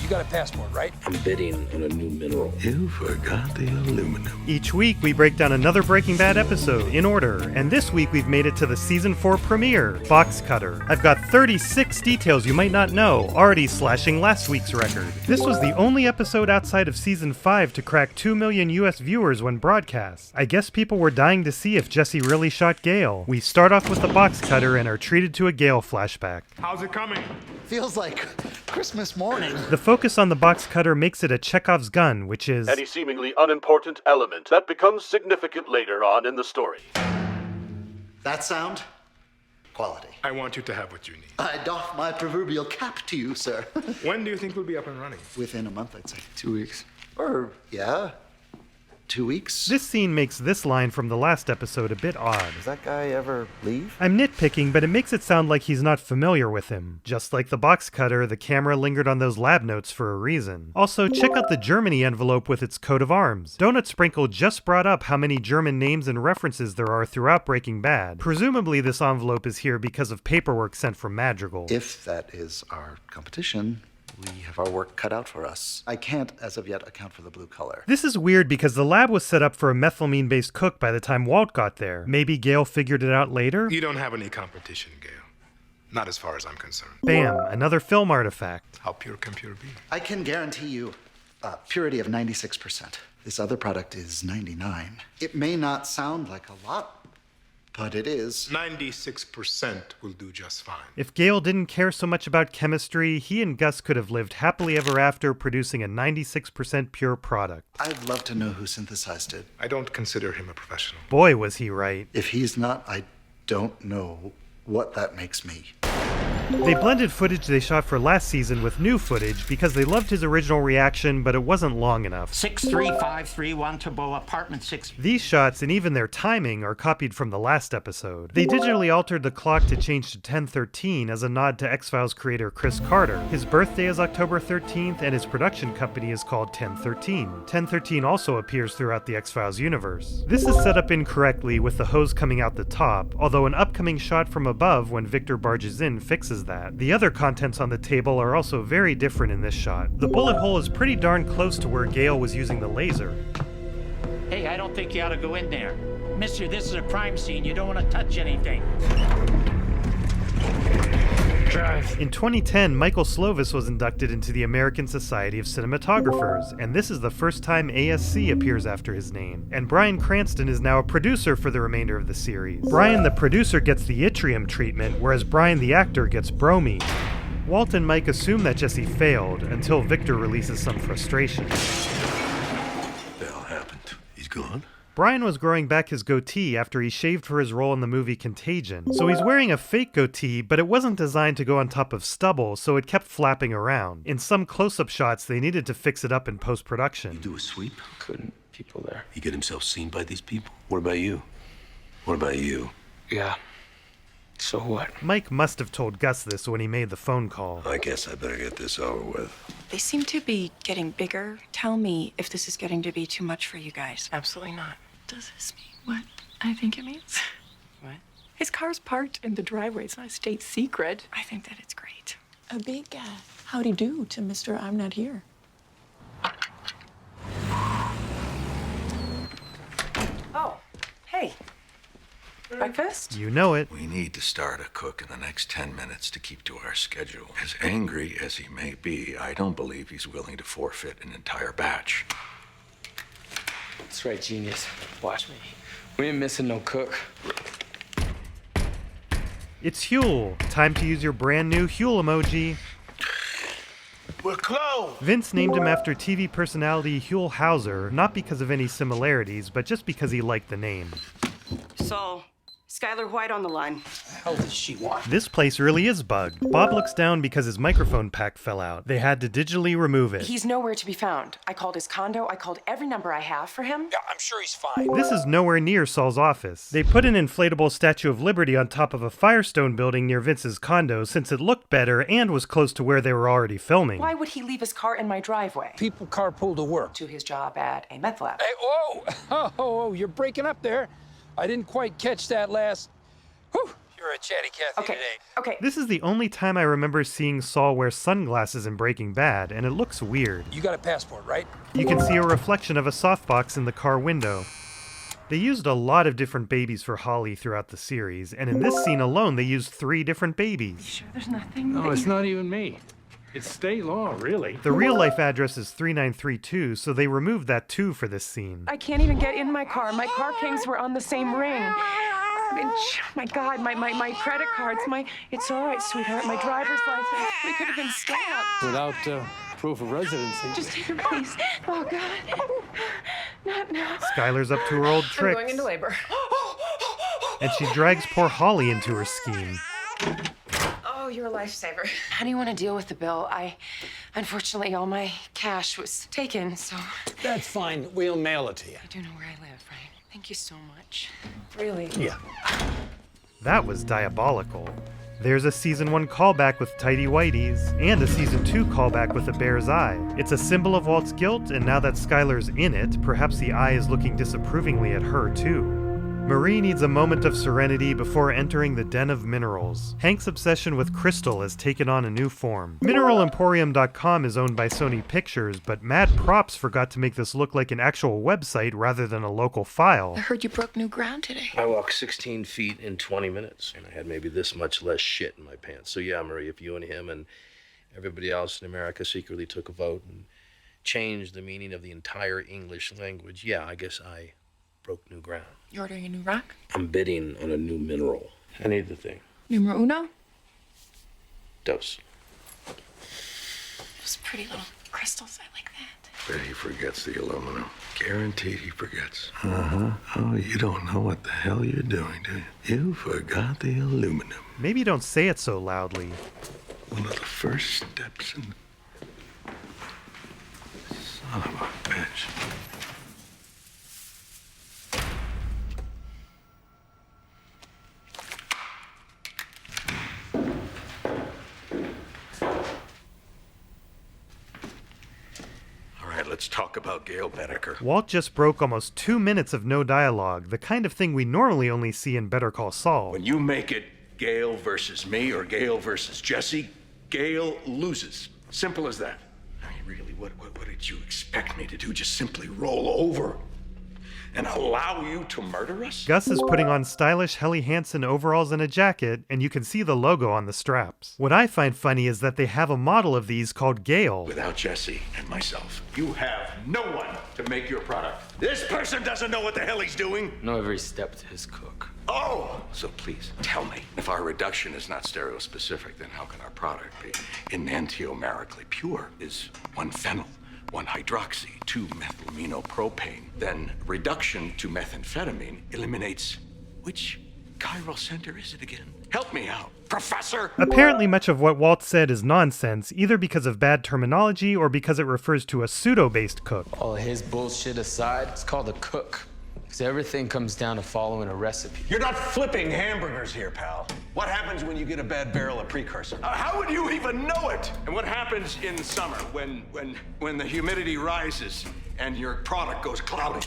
You got a passport, right? I'm bidding on a new mineral. You forgot the aluminum. Each week, we break down another Breaking Bad episode in order, and this week we've made it to the Season 4 premiere, Box Cutter. I've got 36 details you might not know, already slashing last week's record. This was the only episode outside of Season 5 to crack 2 million US viewers when broadcast. I guess people were dying to see if Jesse really shot Gale. We start off with the Box Cutter and are treated to a Gale flashback. How's it coming? Feels like Christmas morning. The focus on the Box Cutter makes it a Chekhov's gun, which is any seemingly unimportant element that becomes significant later on in the story. That sound? Quality. I want you to have what you need. I doff my proverbial cap to you, sir. When do you think we'll be up and running? Within a month, I'd say. 2 weeks. Yeah. 2 weeks? This scene makes this line from the last episode a bit odd. Does that guy ever leave? I'm nitpicking, but it makes it sound like he's not familiar with him. Just like the Box Cutter, the camera lingered on those lab notes for a reason. Also, check out the Germany envelope with its coat of arms. Donut Sprinkle just brought up how many German names and references there are throughout Breaking Bad. Presumably this envelope is here because of paperwork sent from Madrigal. If that is our competition, we have our work cut out for us. I can't, as of yet, account for the blue color. This is weird because the lab was set up for a methylamine-based cook by the time Walt got there. Maybe Gale figured it out later? You don't have any competition, Gale. Not as far as I'm concerned. Bam, another film artifact. How pure can pure be? I can guarantee you purity of 96%. This other product is 99. It may not sound like a lot, but it is. 96% will do just fine. If Gale didn't care so much about chemistry, he and Gus could have lived happily ever after producing a 96% pure product. I'd love to know who synthesized it. I don't consider him a professional. Boy, was he right. If he's not, I don't know what that makes me. They blended footage they shot for last season with new footage because they loved his original reaction, but it wasn't long enough. 63531 Taboa, apartment 6. These shots, and even their timing, are copied from the last episode. They digitally altered the clock to change to 10:13 as a nod to X-Files creator Chris Carter. His birthday is October 13th, and his production company is called 1013. 1013 also appears throughout the X-Files universe. This is set up incorrectly with the hose coming out the top, although an upcoming shot from above when Victor barges in fixes that. The other contents on the table are also very different in this shot. The bullet hole is pretty darn close to where Gale was using the laser. Hey, I don't think you ought to go in there. Mister, this is a crime scene. You don't want to touch anything. Drive. In 2010, Michael Slovis was inducted into the American Society of Cinematographers, and this is the first time ASC appears after his name. And Bryan Cranston is now a producer for the remainder of the series. Bryan the producer gets the yttrium treatment, whereas Bryan the actor gets bromine. Walt and Mike assume that Jesse failed, until Victor releases some frustration. What the hell happened? He's gone? Bryan was growing back his goatee after he shaved for his role in the movie Contagion. So he's wearing a fake goatee, but it wasn't designed to go on top of stubble, so it kept flapping around. In some close-up shots, they needed to fix it up in post-production. You do a sweep? Couldn't. People there. He get himself seen by these people? What about you? What about you? Yeah. So what? Mike must have told Gus this when he made the phone call. I guess I better get this over with. They seem to be getting bigger. Tell me if this is getting to be too much for you guys. Absolutely not. Does this mean what I think it means? What? His car's parked in the driveway. It's not a state secret. I think that it's great. A big howdy do to Mr. I'm Not Here. Oh, hey. Breakfast? You know it. We need to start a cook in the next 10 minutes to keep to our schedule. As angry as he may be, I don't believe he's willing to forfeit an entire batch. That's right, genius. Watch me. We ain't missing no cook. It's Huel. Time to use your brand new Huel emoji. We're closed! Vince named him after TV personality Huel Hauser, not because of any similarities, but just because he liked the name. So, Skylar White on the line. The hell does she want? This place really is bugged. Bob looks down because his microphone pack fell out. They had to digitally remove it. He's nowhere to be found. I called his condo. I called every number I have for him. Yeah, I'm sure he's fine. This is nowhere near Saul's office. They put an inflatable Statue of Liberty on top of a Firestone building near Vince's condo since it looked better and was close to where they were already filming. Why would he leave his car in my driveway? People carpool to work. To his job at a meth lab. Hey, whoa! Oh, you're breaking up there. I didn't quite catch that last. Whew. for a chatty Cathy Okay. today. Okay. This is the only time I remember seeing Saul wear sunglasses in Breaking Bad, and it looks weird. You got a passport, right? You can see a reflection of a softbox in the car window. They used a lot of different babies for Holly throughout the series, and in this scene alone they used 3 different babies. Sure, there's nothing. No, it's not even me. It's state law, really. The real-life address is 3932, so they removed that too for this scene. I can't even get in my car. My car keys were on the same ring. And, my God, my credit cards, it's all right, sweetheart. My driver's license. We could have been stabbed. Without proof of residency. Just take her, please. Oh, God. Not now. Skylar's up to her old I'm tricks, going into labor. and she drags poor Holly into her scheme. Oh, you're a lifesaver. How do you want to deal with the bill? Unfortunately, all my cash was taken, so. That's fine. We'll mail it to you. I do know where I live, right? Thank you so much. Really. Yeah. That was diabolical. There's a season 1 callback with Tidy Whities, and a season 2 callback with a bear's eye. It's a symbol of Walt's guilt, and now that Skylar's in it, perhaps the eye is looking disapprovingly at her too. Marie needs a moment of serenity before entering the Den of Minerals. Hank's obsession with crystal has taken on a new form. MineralEmporium.com is owned by Sony Pictures, but Mad Props forgot to make this look like an actual website rather than a local file. I heard you broke new ground today. I walked 16 feet in 20 minutes, and I had maybe this much less shit in my pants. So yeah, Marie, if you and him and everybody else in America secretly took a vote and changed the meaning of the entire English language, yeah, I guess I broke new ground. You ordering a new rock? I'm bidding on a new mineral. I need the thing. Numero uno? Dose. Those pretty little crystals, I like that. Bet he forgets the aluminum. Guaranteed he forgets. Oh, you don't know what the hell you're doing, do you? You forgot the aluminum. Maybe don't say it so loudly. One of the first steps in... Son of a bitch. Let's talk about Gail Bedecker. Walt just broke almost 2 minutes of no dialogue, the kind of thing we normally only see in Better Call Saul. When you make it Gail versus me or Gail versus Jesse, Gail loses. Simple as that. I mean, really, what did you expect me to do? Just simply roll over and allow you to murder us? Gus is putting on stylish Helly Hansen overalls and a jacket, and you can see the logo on the straps. What I find funny is that they have a model of these called Gail. Without Jesse and myself, you have no one to make your product. This person doesn't know what the hell he's doing. Know every step to his cook. Oh! So please, tell me, if our reduction is not stereospecific, then how can our product be enantiomerically pure? Is 1-phenyl, 1-hydroxy, 2-methylamino-propane. Then reduction to methamphetamine eliminates... Which chiral center is it again? Help me out, Professor! Apparently much of what Walt said is nonsense, either because of bad terminology or because it refers to a pseudo-based cook. All his bullshit aside, it's called a cook. Because everything comes down to following a recipe. You're not flipping hamburgers here, pal. What happens when you get a bad barrel of precursor? How would you even know it? And what happens in summer when the humidity rises and your product goes cloudy?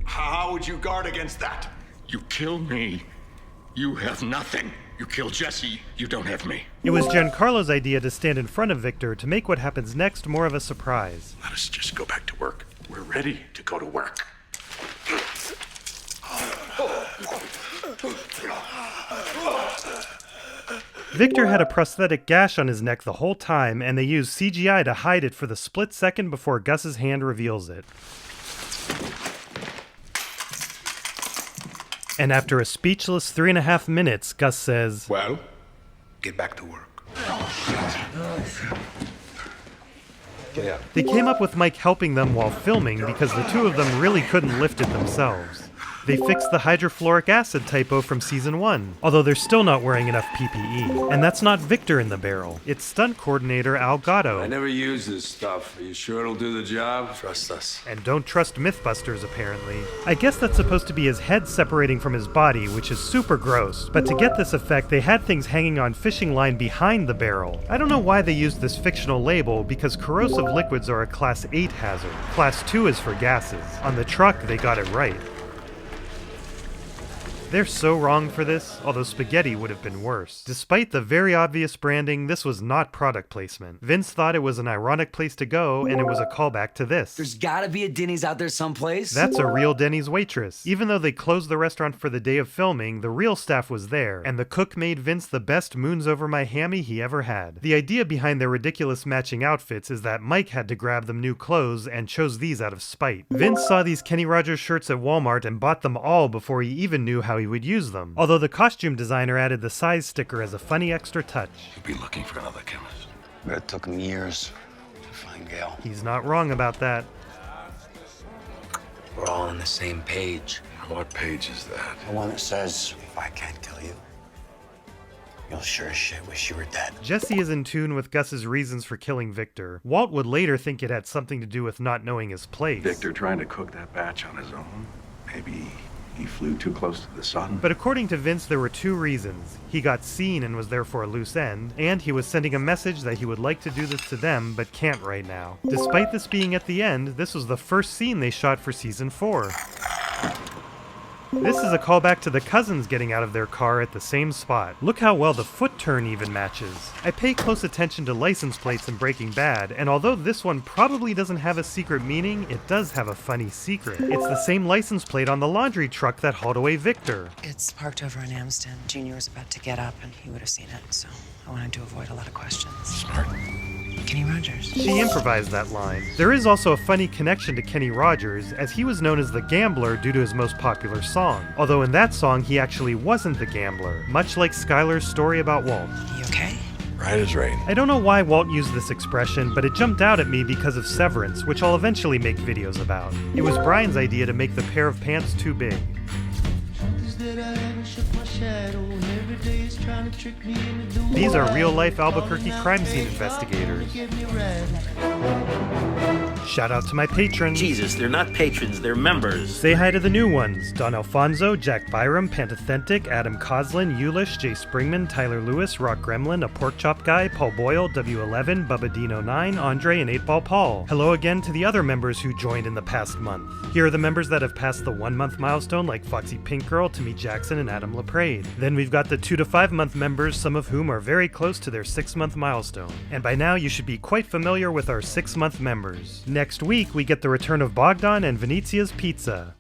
How would you guard against that? You kill me, you have nothing. You kill Jesse, you don't have me. It was Giancarlo's idea to stand in front of Victor to make what happens next more of a surprise. Let us just go back to work. We're ready to go to work. Victor had a prosthetic gash on his neck the whole time, and they used CGI to hide it for the split second before Gus's hand reveals it. And after a speechless 3.5 minutes, Gus says, "Well, get back to work." Get out. They came up with Mike helping them while filming because the two of them really couldn't lift it themselves. They fixed the hydrofluoric acid typo from season 1, although they're still not wearing enough PPE. And that's not Victor in the barrel, it's stunt coordinator Al Gatto. I never use this stuff. Are you sure it'll do the job? Trust us. And don't trust Mythbusters, apparently. I guess that's supposed to be his head separating from his body, which is super gross, but to get this effect, they had things hanging on fishing line behind the barrel. I don't know why they used this fictional label, because corrosive liquids are a Class 8 hazard. Class 2 is for gases. On the truck, they got it right. They're so wrong for this, although spaghetti would have been worse. Despite the very obvious branding, this was not product placement. Vince thought it was an ironic place to go, and it was a callback to this. There's gotta be a Denny's out there someplace. That's a real Denny's waitress. Even though they closed the restaurant for the day of filming, the real staff was there, and the cook made Vince the best moons over my hammy he ever had. The idea behind their ridiculous matching outfits is that Mike had to grab them new clothes and chose these out of spite. Vince saw these Kenny Rogers shirts at Walmart and bought them all before he even knew how he would use them. Although the costume designer added the size sticker as a funny extra touch. You'll be looking for another chemist. But it took him years to find Gail. He's not wrong about that. We're all on the same page. What page is that? The one that says, if I can't kill you, you'll sure as shit wish you were dead. Jesse is in tune with Gus's reasons for killing Victor. Walt would later think it had something to do with not knowing his place. Victor trying to cook that batch on his own? Maybe he flew too close to the sun? But according to Vince, there were two reasons. He got seen and was therefore a loose end, and he was sending a message that he would like to do this to them, but can't right now. Despite this being at the end, this was the first scene they shot for season 4. This is a callback to the cousins getting out of their car at the same spot. Look how well the foot turn even matches. I pay close attention to license plates in Breaking Bad, and although this one probably doesn't have a secret meaning, it does have a funny secret. It's the same license plate on the laundry truck that hauled away Victor. It's parked over in Amsden. Junior was about to get up and he would have seen it, so I wanted to avoid a lot of questions. Smart. Kenny Rogers. She improvised that line. There is also a funny connection to Kenny Rogers, as he was known as the Gambler due to his most popular song. Although in that song, he actually wasn't the gambler, much like Skylar's story about Walt. You okay? Right as rain. I don't know why Walt used this expression, but it jumped out at me because of Severance, which I'll eventually make videos about. It was Brian's idea to make the pair of pants too big. These are real-life Albuquerque crime scene investigators. Shout out to my patrons. Jesus, they're not patrons, they're members. Say hi to the new ones. Don Alfonso, Jack Byram, Pantathentic, Adam Coslin, Eulish, Jay Springman, Tyler Lewis, Rock Gremlin, A Pork Chop Guy, Paul Boyle, W11, Bubba Dino9, Andre, and 8 Ball Paul. Hello again to the other members who joined in the past month. Here are the members that have passed the 1-month milestone, like Foxy Pink Girl, Timmy Jackson, and Adam LaPrade. Then we've got the 2 to 5 month members, some of whom are very close to their 6-month milestone. And by now you should be quite familiar with our 6-month members. Next week we get the return of Bogdan and Venezia's Pizza.